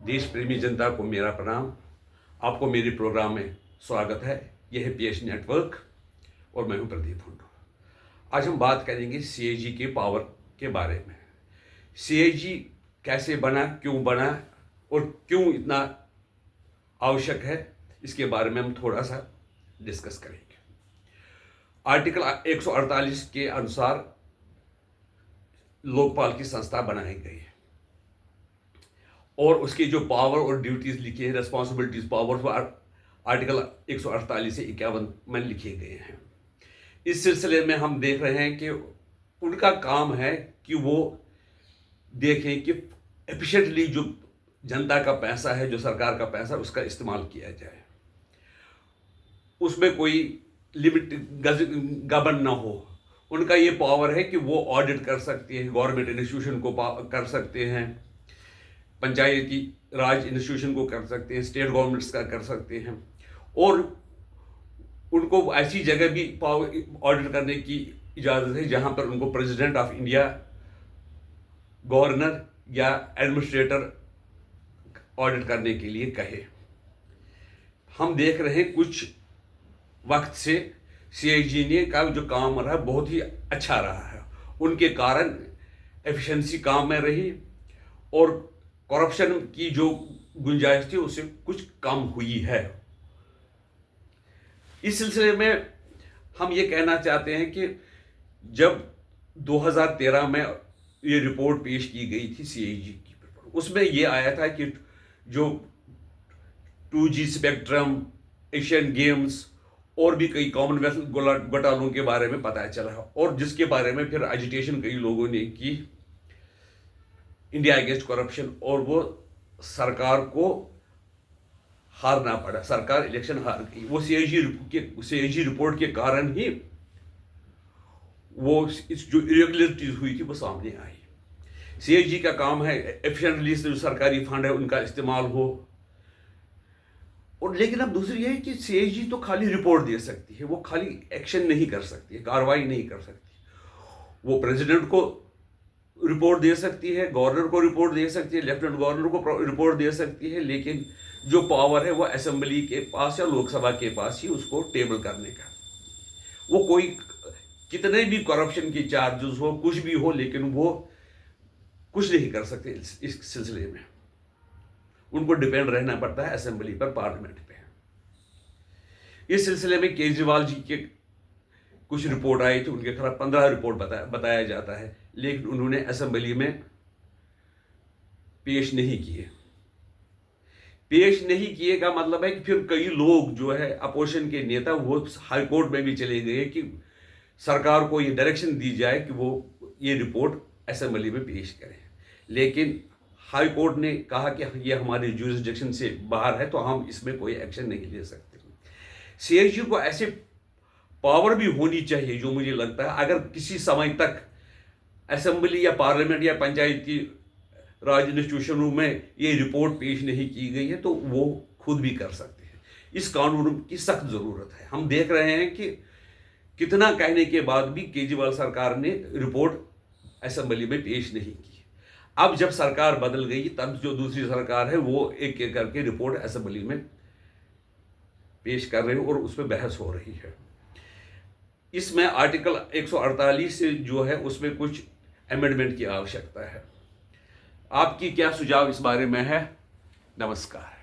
देश प्रेमी जनता को मेरा प्रणाम। आपको मेरे प्रोग्राम में स्वागत है। यह है पीएच नेटवर्क और मैं हूं प्रदीप हुंडो। आज हम बात करेंगे सीएजी के पावर के बारे में। सीएजी कैसे बना, क्यों बना और क्यों इतना आवश्यक है, इसके बारे में हम थोड़ा सा डिस्कस करेंगे। आर्टिकल 148 के अनुसार लोकपाल की संस्था बनाई गई है और उसकी जो पावर और ड्यूटीज लिखी है, रेस्पॉन्सिबिलिटीज, पावर, वो आर्टिकल 148 से 51 में लिखे गए हैं। इस सिलसिले में हम देख रहे हैं कि उनका काम है कि वो देखें कि एफिशिएंटली जो जनता का पैसा है, जो सरकार का पैसा, उसका इस्तेमाल किया जाए, उसमें कोई लिमिट गबन ना हो। उनका ये पावर है कि वो ऑडिट कर सकते हैं, गवर्नमेंट इंस्टीट्यूशन को कर सकते हैं, पंचायती राज इंस्टीट्यूशन को कर सकते हैं, स्टेट गवर्नमेंट्स का कर सकते हैं, और उनको ऐसी जगह भी ऑडिट करने की इजाज़त है जहां पर उनको प्रेसिडेंट ऑफ इंडिया, गवर्नर या एडमिनिस्ट्रेटर ऑडिट करने के लिए कहे। हम देख रहे हैं कुछ वक्त से सीएजी ने का जो काम रहा बहुत ही अच्छा रहा है। उनके कारण एफिशिएंसी काम में रही और करप्शन की जो गुंजाइश थी उससे कुछ कम हुई है। इस सिलसिले में हम ये कहना चाहते हैं कि जब 2013 में ये रिपोर्ट पेश की गई थी सीएजी की, उसमें ये आया था कि जो 2G स्पेक्ट्रम, एशियन गेम्स और भी कई कॉमनवेल्थ घोटालों के बारे में पता चला, और जिसके बारे में फिर एजिटेशन कई लोगों ने की इंडिया अगेंस्ट करप्शन, और वो सरकार को हारना पड़ा। सरकार इलेक्शन हार गई। वो सीएजी रिपोर्ट के कारण ही वो इस जो इरेगुलरिटीज हुई थी वो सामने आई। सीएजी का काम है एफिशिएंटली जो सरकारी फंड है उनका इस्तेमाल हो। और लेकिन अब दूसरी है कि सीएजी तो खाली रिपोर्ट दे सकती है, वो खाली एक्शन नहीं कर सकती है, कार्रवाई नहीं कर सकती। वो प्रेसिडेंट को रिपोर्ट दे सकती है, गवर्नर को रिपोर्ट दे सकती है, लेफ्टिनेंट गवर्नर को रिपोर्ट दे सकती है, लेकिन जो पावर है वो असेंबली के पास या लोकसभा के पास ही उसको टेबल करने का। वो कोई कितने भी करप्शन के चार्जेस हो, कुछ भी हो, लेकिन वो कुछ नहीं कर सकते इस सिलसिले में। उनको डिपेंड रहना पड़ता है असेंबली पर, पार्लियामेंट पे। इस सिलसिले में केजरीवाल जी के कुछ रिपोर्ट आई थी, उनके खिलाफ 15 रिपोर्ट बताया जाता है, लेकिन उन्होंने असेंबली में पेश नहीं किए। पेश नहीं किए का मतलब है कि फिर कई लोग जो है अपोजिशन के नेता वो हाई कोर्ट में भी चले गए कि सरकार को ये डायरेक्शन दी जाए कि वो ये रिपोर्ट असेंबली में पेश करें, लेकिन हाई कोर्ट ने कहा कि ये हमारे ज्यूरिसडिक्शन से बाहर है, तो हम इसमें कोई एक्शन नहीं ले सकते। सीएजी को ऐसे पावर भी होनी चाहिए जो मुझे लगता है अगर किसी समय तक असेंबली या पार्लियामेंट या पंचायती राज इंस्टीट्यूशनों में ये रिपोर्ट पेश नहीं की गई है तो वो खुद भी कर सकते हैं। इस कानून की सख्त ज़रूरत है। हम देख रहे हैं कि कितना कहने के बाद भी केजरीवाल सरकार ने रिपोर्ट असेंबली में पेश नहीं की। अब जब सरकार बदल गई तब जो दूसरी सरकार है वो एक एक करके रिपोर्ट असेंबली में पेश कर रही है और उस पर बहस हो रही है। इसमें आर्टिकल 148 से जो है उसमें कुछ अमेंडमेंट की आवश्यकता है। आपकी क्या सुझाव इस बारे में है? नमस्कार।